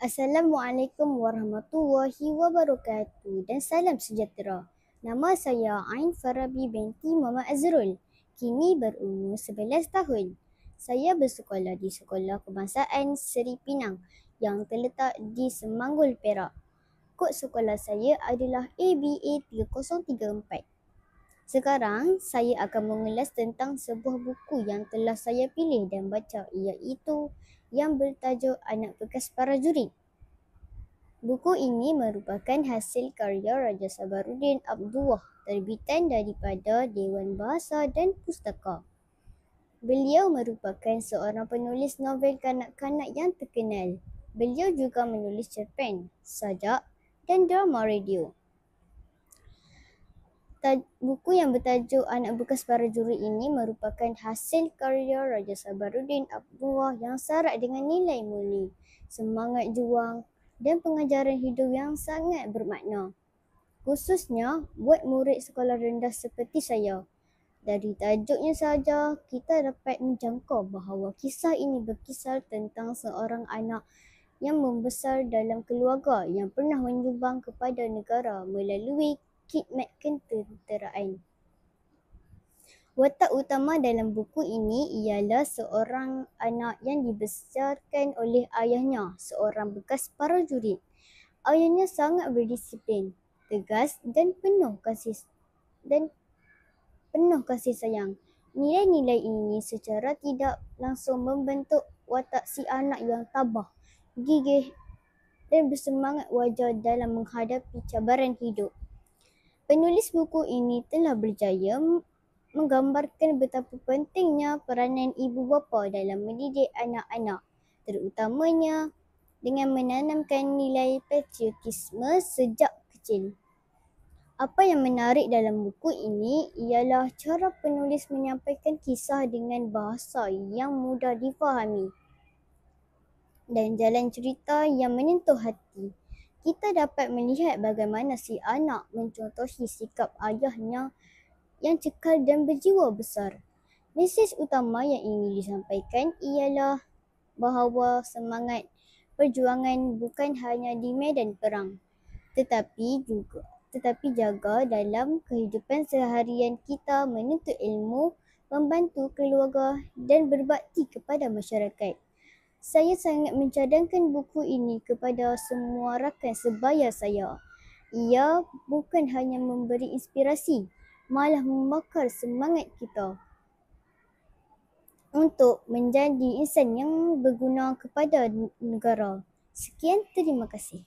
Assalamualaikum warahmatullahi wabarakatuh dan salam sejahtera. Nama saya Ain Farabi binti Muhammad Azrul. Kini berumur 11 tahun. Saya bersekolah di Sekolah Kebangsaan Seri Pinang yang terletak di Semanggul, Perak. Kod sekolah saya adalah ABA 3034. Sekarang saya akan mengulas tentang sebuah buku yang telah saya pilih dan baca, iaitu yang bertajuk Anak Bekas Prajurit. Buku ini merupakan hasil karya Raja Sabaruddin Abdullah, terbitan daripada Dewan Bahasa dan Pustaka. Beliau merupakan seorang penulis novel kanak-kanak yang terkenal. Beliau juga menulis cerpen, sajak dan drama radio. Buku yang bertajuk Anak Bekas Prajurit ini merupakan hasil karya Raja Sabaruddin Abdullah yang syarat dengan nilai mulia, semangat juang dan pengajaran hidup yang sangat bermakna. Khususnya buat murid sekolah rendah seperti saya. Dari tajuknya saja, kita dapat menjangkau bahawa kisah ini berkisar tentang seorang anak yang membesar dalam keluarga yang pernah menyumbang kepada negara melalui khidmat ketenteraan. Watak utama dalam buku ini ialah seorang anak yang dibesarkan oleh ayahnya, seorang bekas prajurit. Ayahnya sangat berdisiplin, tegas dan penuh kasih sayang. Nilai-nilai ini secara tidak langsung membentuk watak si anak yang tabah, gigih dan bersemangat wajar dalam menghadapi cabaran hidup. Penulis buku ini telah berjaya menggambarkan betapa pentingnya peranan ibu bapa dalam mendidik anak-anak, terutamanya dengan menanamkan nilai patriotisme sejak kecil. Apa yang menarik dalam buku ini ialah cara penulis menyampaikan kisah dengan bahasa yang mudah difahami dan jalan cerita yang menyentuh hati. Kita dapat melihat bagaimana si anak mencontohi sikap ayahnya yang cekal dan berjiwa besar. Mesej utama yang ingin disampaikan ialah bahawa semangat perjuangan bukan hanya di medan perang, tetapi jaga dalam kehidupan seharian kita menuntut ilmu, membantu keluarga dan berbakti kepada masyarakat. Saya sangat mencadangkan buku ini kepada semua rakan sebaya saya. Ia bukan hanya memberi inspirasi, malah membakar semangat kita untuk menjadi insan yang berguna kepada negara. Sekian, terima kasih.